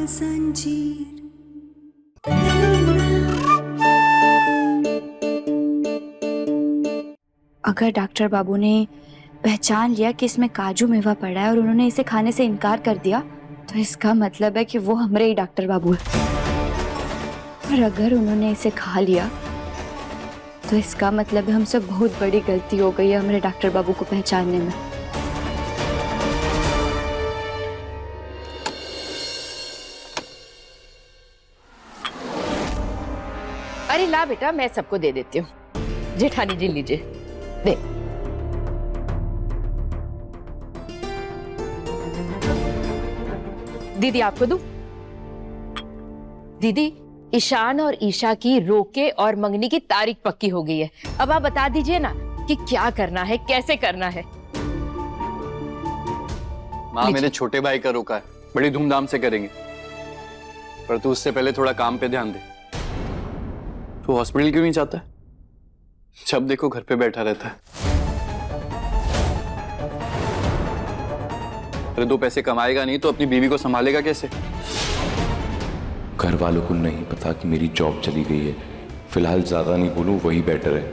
जंजीर। अगर डॉक्टर बाबू ने पहचान लिया कि इसमें काजू मेवा पड़ा है और उन्होंने इसे खाने से इनकार कर दिया, तो इसका मतलब है कि वो हमारे ही डॉक्टर बाबू है। और अगर उन्होंने इसे खा लिया तो इसका मतलब है हमसे बहुत बड़ी गलती हो गई है हमारे डॉक्टर बाबू को पहचानने में। अरे ला बेटा, मैं सबको दे देती हूँ। जेठानी जी लीजिए, दे। दीदी आपको दूं? दीदी, ईशान और ईशा की रोके और मंगनी की तारीख पक्की हो गई है। अब आप बता दीजिए ना कि क्या करना है, कैसे करना है। माँ, मेरे छोटे भाई का रोका है, बड़ी धूमधाम से करेंगे, पर तू उससे पहले थोड़ा काम पे ध्यान दे। तू हॉस्पिटल क्यों नहीं जाता है? जब देखो घर पे बैठा रहता है। अरे 2 पैसे कमाएगा नहीं तो अपनी बीवी को संभालेगा कैसे? घर वालों को नहीं पता कि मेरी जॉब चली गई है। फिलहाल ज्यादा नहीं बोलूं, वही बेटर है।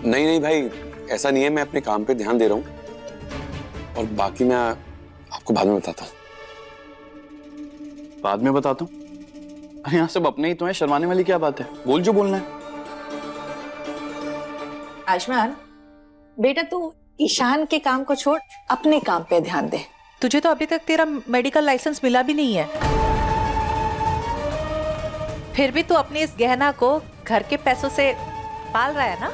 नहीं नहीं भाई, ऐसा नहीं है। मैं अपने काम पे ध्यान दे रहा हूँ और बाकी मैं आपको बाद में बताता हूँ। बाद में बताता हूँ? अरे यहाँ सब अपने ही तो हैं, शर्माने वाली क्या बात है? बोल जो बोलना है। आयुष्मान बेटा, तू ईशान के काम को छोड़ अपने काम पे ध्यान दे। तुझे तो अभी तक तेरा मेडिकल लाइसेंस मिला भी नहीं है, फिर भी तू अपनी इस गहना को घर के पैसों से पाल रहा है ना?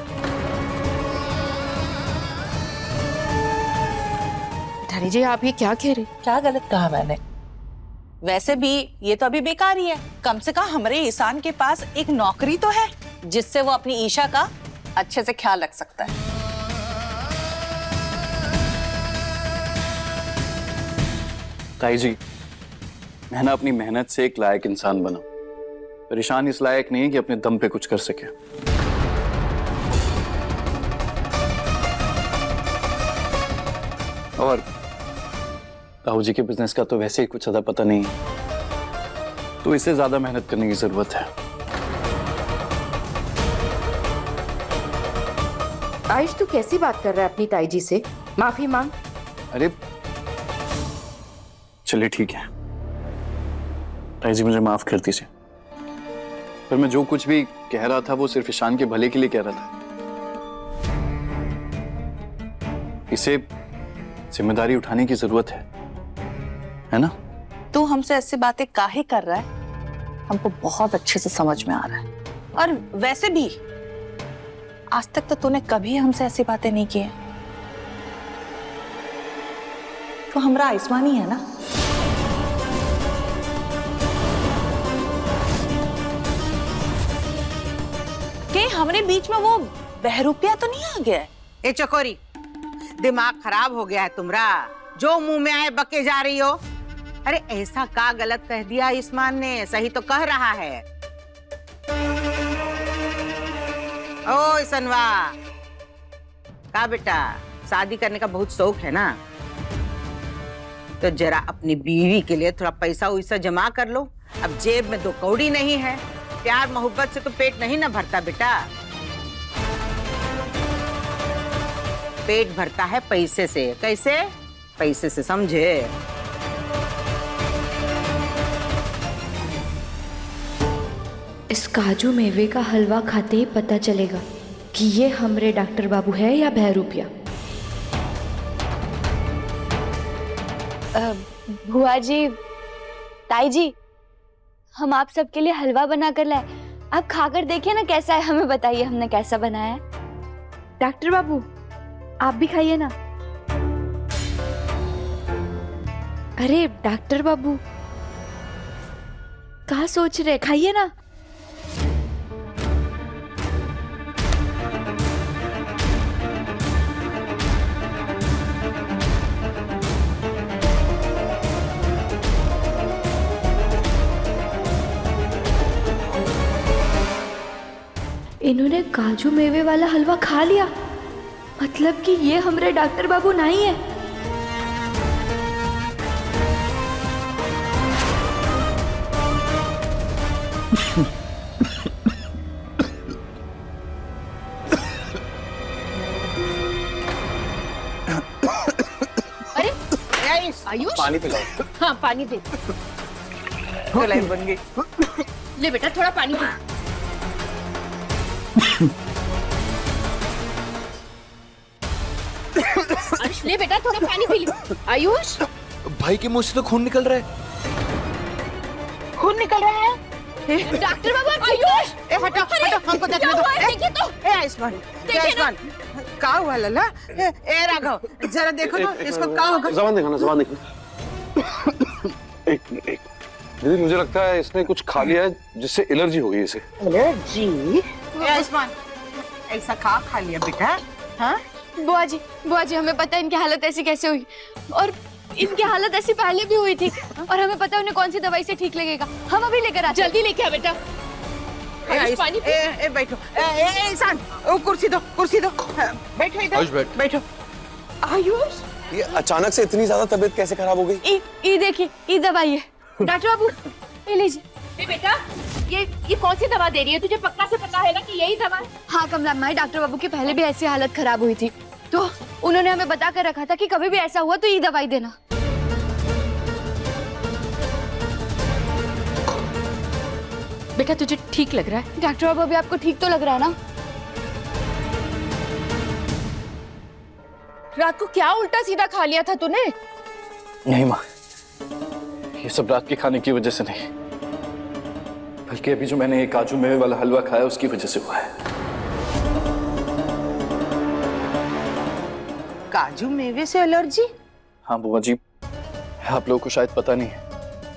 जेठानी जी, आप ये क्या कह रहे? क्या गलत कहा मैंने? वैसे भी ये तो अभी बेकार ही है। कम से कम हमारे ईशान के पास एक नौकरी तो है जिससे वो अपनी ईशा का अच्छे से ख्याल रख सकता है। ताई जी, मैं ना अपनी मेहनत से एक लायक इंसान बना, पर ईशान इस लायक नहीं है कि अपने दम पे कुछ कर सके। और ताऊ जी के बिजनेस का तो वैसे ही कुछ ज्यादा पता नहीं है, तो इससे ज्यादा मेहनत करने की जरूरत है। आयुष, तू कैसी बात कर रहा है अपनी ताई जी से? माफी मांग। अरे चलिए ठीक है ताई जी, मुझे माफ कर दीजिए, पर मैं जो कुछ भी कह रहा था वो सिर्फ ईशान के भले के लिए कह रहा था। इसे जिम्मेदारी उठाने की जरूरत है ना? तू हमसे ऐसी बातें काहे कर रहा है, हमको बहुत अच्छे से समझ में आ रहा है। और वैसे भी आज तक तो तूने कभी हमसे ऐसी बातें नहीं की है। तो हमारा आयुष्मान ही है ना। के हमारे बीच में वो बहरूपिया तो नहीं आ गया है? ए चकोरी, दिमाग खराब हो गया है तुम्हारा? जो मुंह में आए बके जा रही हो। अरे ऐसा का गलत कह दिया ईस्मान ने? सही तो कह रहा है। ओ सनवा, का बेटा, शादी करने का बहुत शौक है ना? तो जरा अपनी बीवी के लिए थोड़ा पैसा वैसा जमा कर लो। अब जेब में 2 कौड़ी नहीं है। प्यार मोहब्बत से तो पेट नहीं ना भरता बेटा। पेट भरता है पैसे से। कैसे? पैसे से, समझे? इस काजू मेवे का हलवा खाते ही पता चलेगा कि ये हमरे डॉक्टर बाबू है या बहरूपिया। बुआ जी, ताई जी, हम आप सबके लिए हलवा बना कर लाए, आप खाकर देखिए ना कैसा है, हमें बताइए हमने कैसा बनाया है। डॉक्टर बाबू, आप भी खाइए ना। अरे डॉक्टर बाबू, क्या सोच रहे, खाइए ना। इन्होंने काजू मेवे वाला हलवा खा लिया, मतलब कि ये हमारे डॉक्टर बाबू नहीं है। अरे आयुष आयुष, पानी पिलाओ। हाँ पानी दे। गलाई बन गई। ले बेटा थोड़ा पानी पी। आयुष ले बेटा थोड़ा पानी पी ले। आयुष भाई के मुंह से तो खून निकल रहा है। खून निकल रहा है। डॉक्टर बाबू, आयुष ए हटो हटो, हमको देखने क्या दो। हुआ है? देखिए तो। ए आयुष्मान, ए आयुष्मान, का हुआ लला? ए राघव, जरा देखो ना इसको का होगा। जबान दिखाना, जबान दिखाना। एक मिनट, एक दीदी, मुझे लगता है इसने कुछ खा लिया है जिससे एलर्जी हो गई इसे। एलर्जी? ए आयुष्मान, ऐसा खा लिया बेटा? हाँ? बुआ जी हमें पता है इनकी हालत ऐसी कैसे हुई, और इनकी हालत ऐसी पहले भी हुई थी, और हमें पता है उन्हें कौन सी दवाई से ठीक लगेगा। हम अभी लेकर आते हैं। जल्दी लेके आ बेटा। आयुष पानी पी। ए बैठो। ए इंसान, ओ कुर्सी दो। बैठो इधर। आयुष बैठ। बैठो। आयुष, ये अचानक से इतनी ज्यादा तबीयत कैसे खराब हो गई? ये देखिए, ये दवाई है। डॉक्टर बाबू ये लीजिए। बेटा ये कौन सी दवा दे रही है? तुझे पक्का से पता है ना कि यही दवा है? हाँ कमला माई, डॉक्टर बाबू की पहले भी ऐसी हालत खराब हुई थी, तो उन्होंने हमें बता कर रखा था कि कभी भी ऐसा हुआ तो ये दवाई देना। बेटा तुझे ठीक लग रहा है? डॉक्टर बाबू अभी आपको ठीक तो लग रहा है ना? रात को क्या उल्टा सीधा खा लिया था तूने? नहीं माँ, ये सब रात के खाने की वजह से नहीं, बल्कि अभी जो मैंने ये काजू मेवे वाला हलवा खाया उसकी वजह से हुआ है। काजू मेवे से एलर्जी? हाँ बुआ जी, आप लोगों को शायद पता नहीं है,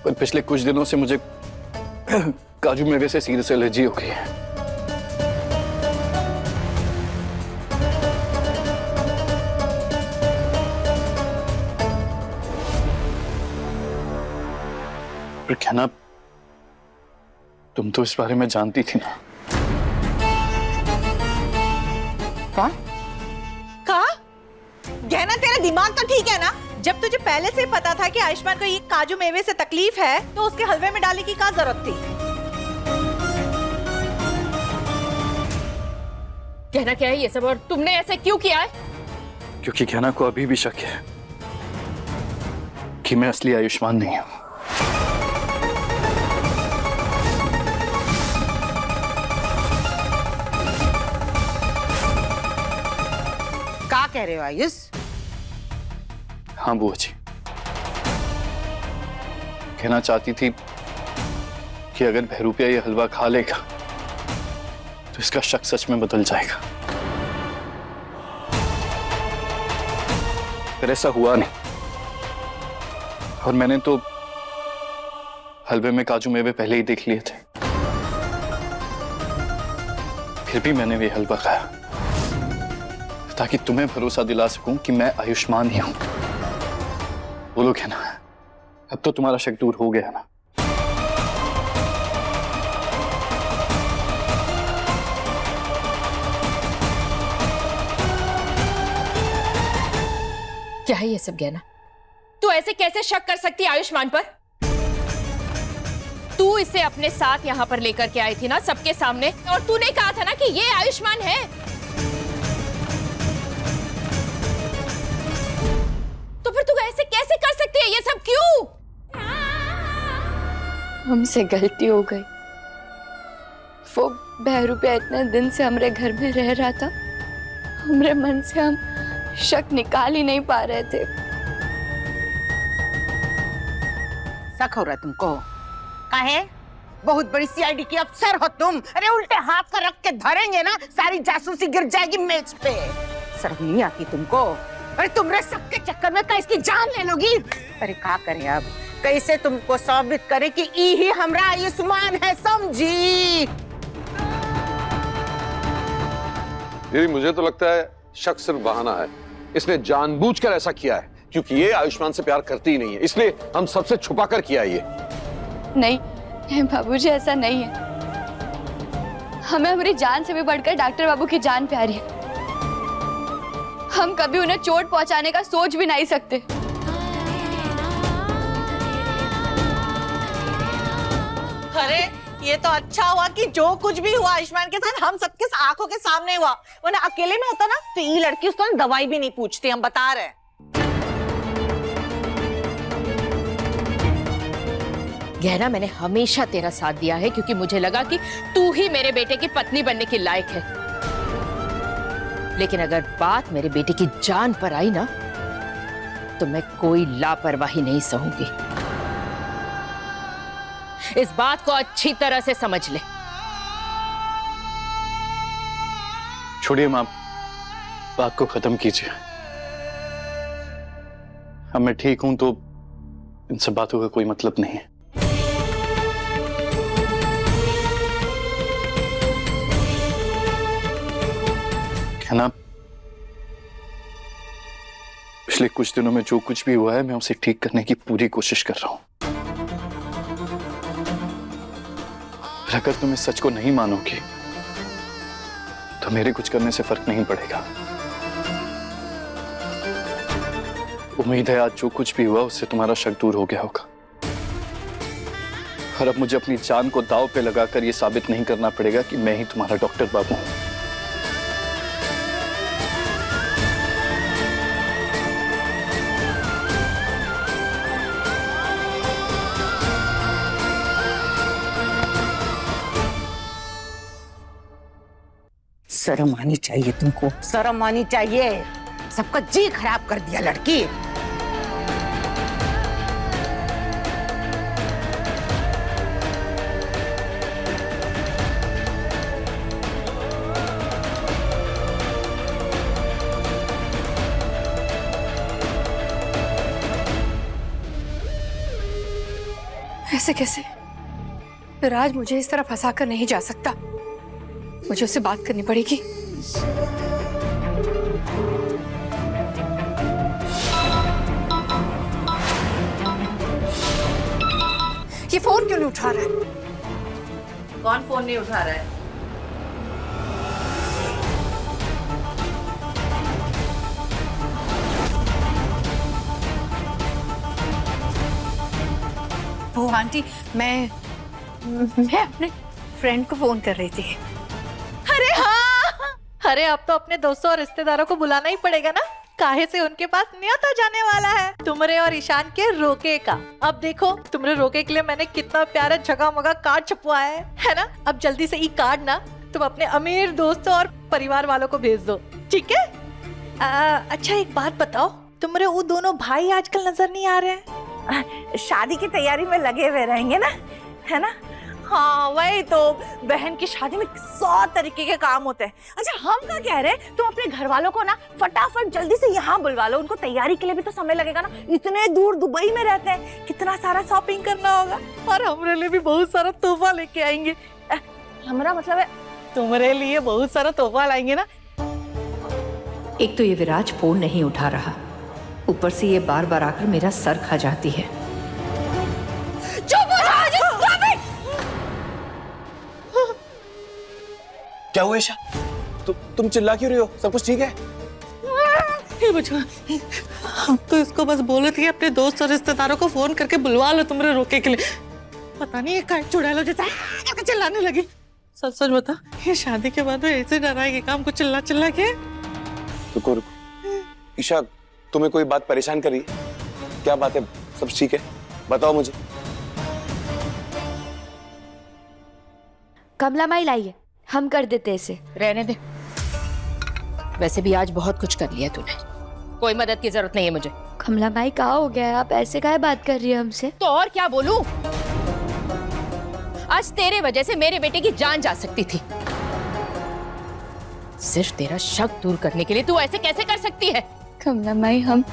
पर पिछले कुछ दिनों से मुझे काजू मेवे से सीरियस एलर्जी हो गई है। पर क्या ना, तुम तो इस बारे में जानती थी ना? कौन? का? गहना तेरा दिमाग तो ठीक है ना? जब तुझे पहले से ही पता था कि आयुष्मान को ये काजू मेवे से तकलीफ है, तो उसके हलवे में डालने की क्या जरूरत थी? कहना क्या है ये सब, और तुमने ऐसे क्यों किया है? क्योंकि कहना को अभी भी शक है कि मैं असली आयुष्मान नहीं हूं। क्या कह रहे हो आयुष? हाँ बुआ जी, कहना चाहती थी कि अगर बहरूपिया ये हलवा खा लेगा तो इसका शक सच में बदल जाएगा। पर ऐसा हुआ नहीं, और मैंने तो हलवे में काजू मेवे पहले ही देख लिए थे, फिर भी मैंने ये हलवा खाया ताकि तुम्हें भरोसा दिला सकूं कि मैं आयुष्मान ही हूं। बोलो क्या ना, अब तो तुम्हारा शक दूर हो गया ना? क्या है ये सब गहना? तू ऐसे कैसे शक कर सकती है आयुष्मान पर? तू इसे अपने साथ यहाँ पर लेकर के आई थी ना सबके सामने, और तूने कहा था ना कि ये आयुष्मान है। तो फिर तू ऐसे कैसे कर सकती है ये सब? क्यों? हमसे गलती हो गई। वो बहरूपिया इतने दिन से हमारे घर में रह रहा था, हमारे मन से हम शक निकाल ही नहीं पा रहे थे। शक हो रहा है तुमको? काहे? बहुत बड़ी सीआईडी की अफसर हो तुम। अरे उल्टे हाथ का रख के धरेंगे ना, सारी जासूसी गिर जाएगी मेज पे। शर्म नहीं आती तुमको? अरे तुमरे सबके चक्कर में क्या इसकी जान ले लोगी? अरे क्या करें अब? कैसे तुमको साबित करें कि ही हमरा आयुष्मान है, समझी? दीदी, मुझे तो लगता है शक सिर्फ बहाना है। इसने जानबूझकर ऐसा किया है क्योंकि ये आयुष्मान से प्यार करती ही नहीं है, इसलिए हम सबसे छुपा कर किया ये। नहीं बाबूजी, ऐसा नहीं है। हमें हमारी जान से भी बढ़कर डॉक्टर बाबू की जान प्यारी है। हम कभी उन्हें चोट पहुंचाने का सोच भी नहीं सकते। अरे ये तो अच्छा हुआ कि जो कुछ भी हुआ आयुष्मान के साथ हम सबके आंखों के सामने हुआ, वरना अकेले में होता ना तो ये लड़की उसको दवाई भी नहीं पूछती, हम बता रहे हैं। गहना, मैंने हमेशा तेरा साथ दिया है क्योंकि मुझे लगा कि तू ही मेरे बेटे की पत्नी बनने के लायक है। लेकिन अगर बात मेरे बेटे की जान पर आई ना तो मैं कोई लापरवाही नहीं सहूंगी। इस बात को अच्छी तरह से समझ ले। छोड़िए मां, बात को खत्म कीजिए। अब मैं ठीक हूं तो इन सब बातों का कोई मतलब नहीं है। क्या ना, पिछले कुछ दिनों में जो कुछ भी हुआ है मैं उसे ठीक करने की पूरी कोशिश कर रहा हूं। अगर तुम इस सच को नहीं मानोगी तो मेरे कुछ करने से फर्क नहीं पड़ेगा। उम्मीद है आज जो कुछ भी हुआ उससे तुम्हारा शक दूर हो गया होगा और अब मुझे अपनी जान को दांव पे लगाकर यह साबित नहीं करना पड़ेगा कि मैं ही तुम्हारा डॉक्टर बाबू हूं। शर्म आनी चाहिए तुमको, शर्म आनी चाहिए। सबका जी खराब कर दिया लड़की। ऐसे कैसे? राज मुझे इस तरह फंसा कर नहीं जा सकता, मुझे उससे बात करनी पड़ेगी। ये फोन क्यों नहीं उठा रहा है? कौन फोन नहीं उठा रहा है? वो आंटी, मैं अपने फ्रेंड को फोन कर रही थी। अरे हाँ, अरे अब तो अपने दोस्तों और रिश्तेदारों को बुलाना ही पड़ेगा ना, काहे से उनके पास न्योता जाने वाला है तुमरे और ईशान के रोके का। अब देखो तुमरे रोके के लिए मैंने कितना प्यारा जगह मगा कार्ड छपवाया है ना। अब जल्दी से ये कार्ड ना तुम अपने अमीर दोस्तों और परिवार वालों को भेज दो, ठीक है? अच्छा एक बात बताओ, तुमरे वो दोनों भाई आजकल नजर नहीं आ रहे हैं? शादी की तैयारी में लगे हुए रहेंगे ना, है ना? हाँ वही तो, बहन की शादी में 100 तरीके के काम होते हैं। अच्छा हम क्या कह रहे हैं, तुम अपने घर वालों को ना फटाफट जल्दी से यहाँ बुलवा लो, उनको तैयारी के लिए भी तो समय लगेगा ना, इतने दूर दुबई में रहते हैं, कितना सारा शॉपिंग करना होगा। और हमारे लिए भी बहुत सारा तोहफा लेके आएंगे। हमारा मतलब है तुम्हारे लिए बहुत सारा तोहफा लाएंगे ना। एक तो ये विराज फोन नहीं उठा रहा, ऊपर से ये बार बार आकर मेरा सर खा जाती है। चुप हो जाओ, क्या हुआ ईशा? तुम चिल्ला क्यों रही हो? सब कुछ ठीक है? हे बच्चा, हम तो इसको बस बोले थे अपने दोस्त और रिश्तेदारों को फोन करके बुलवा लो तुमरे रोके के लिए। पता नहीं ये काय चुड़ैल जैसा चिल्लाने लगी। सच सच बता, ये शादी के बाद ऐसे डराएगी काम को चिल्ला चिल्ला के? रुको रुको ईशा, तुम्हें कोई बात परेशान कर रही है? क्या बात है? सब ठीक है? बताओ मुझे। कमला माई लाइए, हम कर देते इसे। रहने दे, वैसे भी आज बहुत कुछ कर लिया तूने, कोई मदद की जरूरत नहीं है मुझे। कमला माई कहाँ हो गया है? आप ऐसे काहे बात कर रही है हमसे? तो और क्या बोलूं? आज तेरे वजह से मेरे बेटे की जान जा सकती थी। सिर्फ तेरा शक दूर करने के लिए तू ऐसे कैसे कर सकती है? कमला माई, हम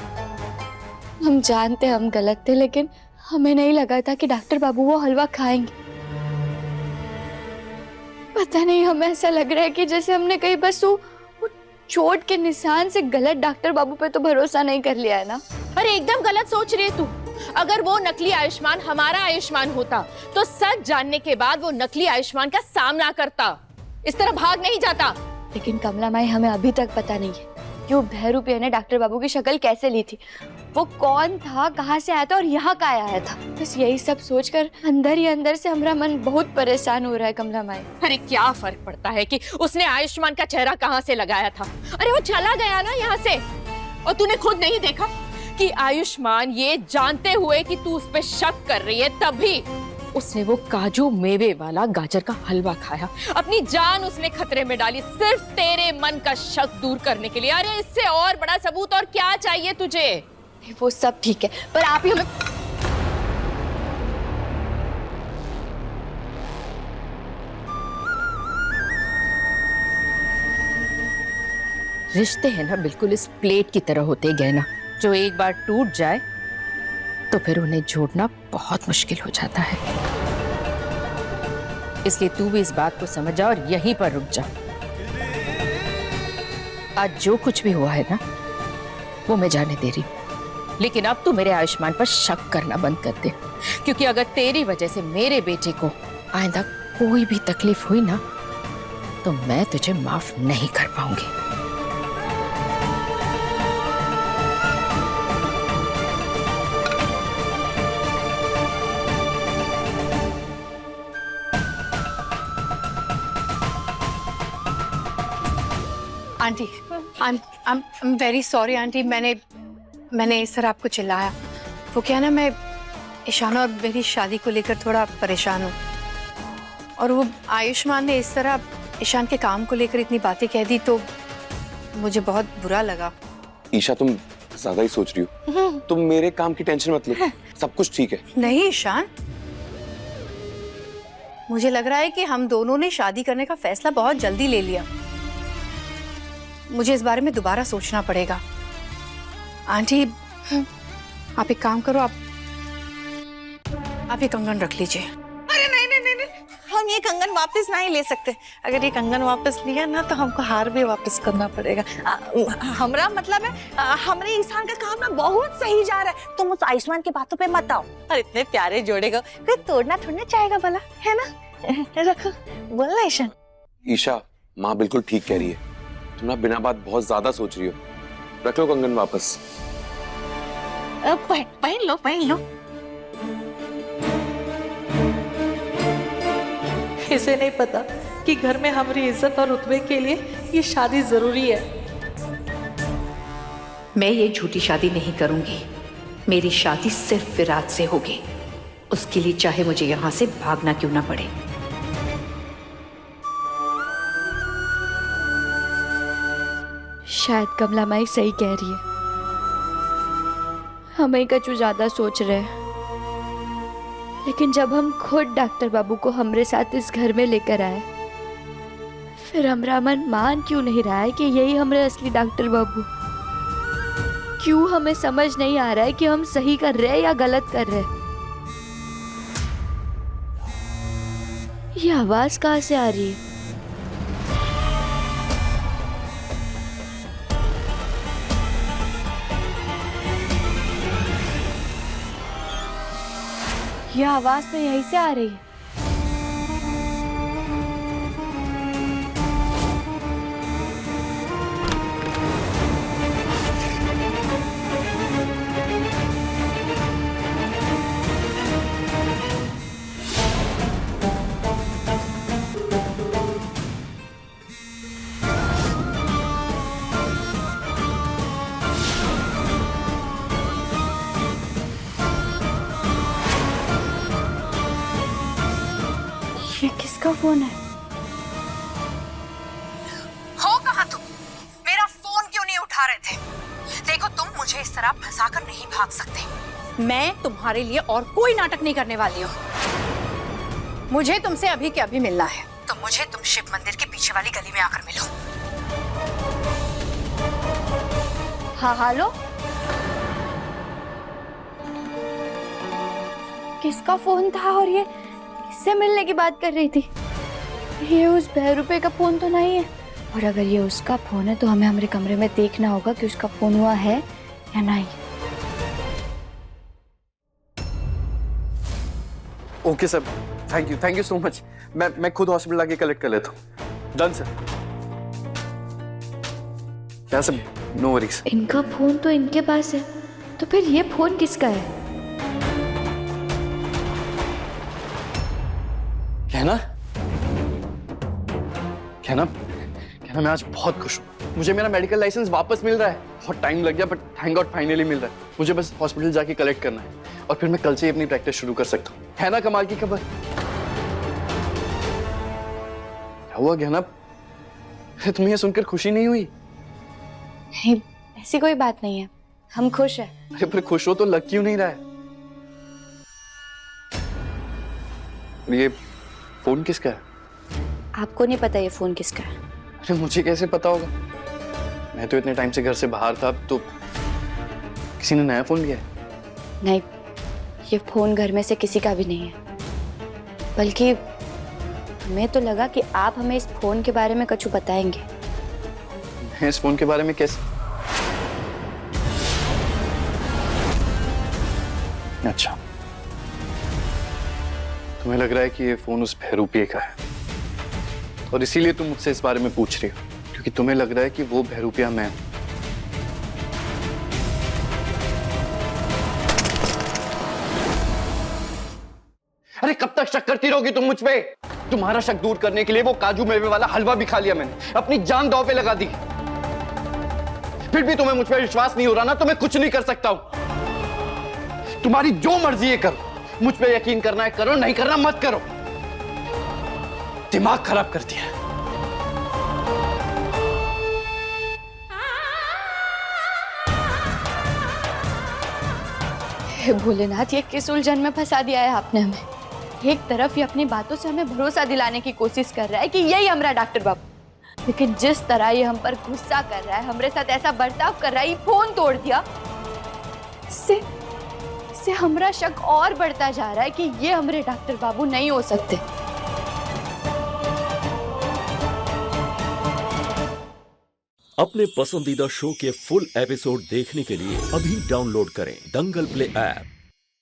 जानते हम गलत थे, लेकिन हमें नहीं लगा था कि डॉक्टर बाबू वो हलवा खाएंगे। पता नहीं, हमें ऐसा लग रहा है कि जैसे हमने कहीं बस वो चोट के निशान से गलत डॉक्टर बाबू पे तो भरोसा नहीं कर लिया है ना। अरे एकदम गलत सोच रही है तू। अगर वो नकली आयुष्मान हमारा आयुष्मान होता तो सच जानने के बाद वो नकली आयुष्मान का सामना करता, इस तरह भाग नहीं जाता। लेकिन कमला माई, हमें अभी तक पता नहीं है कि वो बहरूपिया ने डॉक्टर बाबू की शक्ल कैसे ली थी, वो कौन था, कहाँ से आया था और यहाँ का आया था। बस यही सब सोचकर अंदर ही अंदर से हमारा मन बहुत परेशान हो रहा है कमला माई। अरे क्या फर्क पड़ता है कि उसने आयुष्मान का चेहरा कहाँ से लगाया था? अरे वो चला गया ना यहाँ से। और तूने खुद नहीं देखा कि आयुष्मान ये जानते हुए कि तू उस पे शक कर रही है, तभी उसने वो काजू मेवे वाला गाजर का हलवा खाया। अपनी जान उसने खतरे में डाली सिर्फ तेरे मन का शक दूर करने के लिए। अरे इससे और बड़ा सबूत और क्या चाहिए तुझे? वो सब ठीक है, पर आप ही हमें रिश्ते हैं ना बिल्कुल इस प्लेट की तरह होते गए ना, जो एक बार टूट जाए तो फिर उन्हें जोड़ना बहुत मुश्किल हो जाता है। इसलिए तू भी इस बात को समझ जा और यहीं पर रुक जा। आज जो कुछ भी हुआ है ना, वो मैं जाने दे रही हूं, लेकिन अब तू मेरे आयुष्मान पर शक करना बंद कर दे, क्योंकि अगर तेरी वजह से मेरे बेटे को आइंदा कोई भी तकलीफ हुई ना, तो मैं तुझे माफ नहीं कर पाऊंगी। Aunty, I am very sorry aunty, मैंने इस तरह आपको चिल्लाया। वो क्या ना, मैं ईशान और मेरी शादी को लेकर थोड़ा परेशान हूँ, और वो आयुष्मान ने इस तरह ईशान के काम को लेकर इतनी बातें कह दी तो मुझे बहुत बुरा लगा। ईशा तुम ज्यादा ही सोच रही हो। तुम मेरे काम की टेंशन मत लो, सब कुछ ठीक है। नहीं ईशान, मुझे लग रहा है कि हम दोनों ने शादी करने का फैसला बहुत जल्दी ले लिया। मुझे इस बारे में दोबारा सोचना पड़ेगा। आंटी, आप एक काम करो, आप ये कंगन रख लीजिए। अरे नहीं नहीं नहीं नहीं, हम ये कंगन वापस नहीं ले सकते। अगर ये कंगन वापस लिया ना तो हमको हार भी वापस करना पड़ेगा। हमरा मतलब है, हमरे ईशान का काम ना बहुत सही जा रहा है। तुम उस आयुष्मान की बातों पे मत आओ। और इतने प्यारे जोड़े को कोई तोड़ना थोड़ना चाहेगा भला, है ना? रखो, बोलना ईशान। ईशा, माँ बिल्कुल ठीक कह रही है। तुम ना बिना बात बहुत ज्यादा सोच रही हो। रख लो कंगन वापस। पहन लो, पहन लो। इसे नहीं पता कि घर में हमारी इज्जत और रुतबे के लिए ये शादी जरूरी है। मैं ये झूठी शादी नहीं करूंगी। मेरी शादी सिर्फ विराट से होगी, उसके लिए चाहे मुझे यहां से भागना क्यों ना पड़े। शायद कमला माई सही कह रही है, हम ही कछु ज्यादा सोच रहे हैं। लेकिन जब हम खुद डॉक्टर बाबू को हमरे साथ इस घर में लेकर आए, फिर हमरा मन मान क्यों नहीं रहा है कि यही हमरे असली डॉक्टर बाबू? क्यों हमें समझ नहीं आ रहा है कि हम सही कर रहे हैं या गलत कर रहे हैं? ये आवाज कहाँ से आ रही है? यह आवाज तो यहीं से आ रही है। ये किसका फोन है? हो कहाँ तुम? मेरा फोन क्यों नहीं उठा रहे थे? देखो, तुम मुझे इस तरह फंसाकर नहीं भाग सकते। मैं तुम्हारे लिए और कोई नाटक नहीं करने वाली हूँ। मुझे तुमसे अभी के अभी मिलना है, तो मुझे तुम शिव मंदिर के पीछे वाली गली में आकर मिलो। हाँ, हेलो। किसका फोन था और ये किससे मिलने की बात कर रही थी? ये उस बहरूपे का फोन तो नहीं है, और अगर ये उसका फोन है तो हमें हमारे कमरे में देखना होगा कि उसका फोन हुआ है या नहीं। Okay sir, thank you so much. मैं खुद हॉस्पिटल आके कलेक्ट कर लेता हूँ। Done sir. क्या सर, नो वरीज। इनका फोन तो इनके पास है, तो फिर ये फोन किसका है? कहना कहना कहना मैं आज बहुत खुश हूँ। मुझे मेरा मेडिकल लाइसेंस वापस मिल रहा है। बहुत टाइम लग गया बट थैंक गॉड फाइनली मिल रहा है। मुझे बस हॉस्पिटल जाके कलेक्ट करना है और फिर मैं कल से ही अपनी प्रैक्टिस शुरू कर सकता हूँ। है ना कमाल की खबर? क्या हुआ कहना? तुम्हें ये सुनकर खुशी नहीं हुई? नहीं, ऐसी कोई बात नहीं है, हम खुश हैं। अरे पर खुश हो तो लग क्यों नहीं रहा है? ये फोन किसका है? आपको नहीं पता ये फोन किसका है? अरे मुझे कैसे पता होगा? मैं तो इतने टाइम से घर से बाहर था। तो किसी ने नया फोन लिया है? नहीं, ये फोन घर में से किसी का भी नहीं है। बल्कि हमें तो लगा कि आप हमें इस फोन के बारे में कुछ बताएंगे। मैं इस फोन के बारे में कैसे? अच्छा, तुम्हें लग रहा है कि ये फोन उस बहरूपिये का है और इसीलिए तुम मुझसे इस बारे में पूछ रही हो, क्योंकि तुम्हें लग रहा है कि वो बहरूपिया मैं। अरे कब तक शक करती रहोगी तुम मुझ पे? तुम्हारा शक दूर करने के लिए वो काजू मेवे वाला हलवा भी खा लिया मैंने, अपनी जान दांव पे लगा दी। फिर भी तुम्हें मुझ पे विश्वास नहीं हो रहा ना, तो मैं कुछ नहीं कर सकता हूं। तुम्हारी जो मर्जी है करो, मुझ पे यकीन करना है करो, नहीं करना मत करो। दिमाग खराब करती है। हे भोलेनाथ, ये किस उलझन में फंसा दिया है आपने हमें। एक तरफ ये अपनी बातों से हमें भरोसा दिलाने की कोशिश कर रहा है कि यही हमारा डॉक्टर बाबू, लेकिन जिस तरह ये हम पर गुस्सा कर रहा है, हमारे साथ ऐसा बर्ताव कर रहा है, ये फोन तोड़ दिया, इससे हमारा शक और बढ़ता जा रहा है कि ये हमारे डॉक्टर बाबू नहीं हो सकते। अपने पसंदीदा शो के फुल एपिसोड देखने के लिए अभी डाउनलोड करें दंगल प्ले ऐप।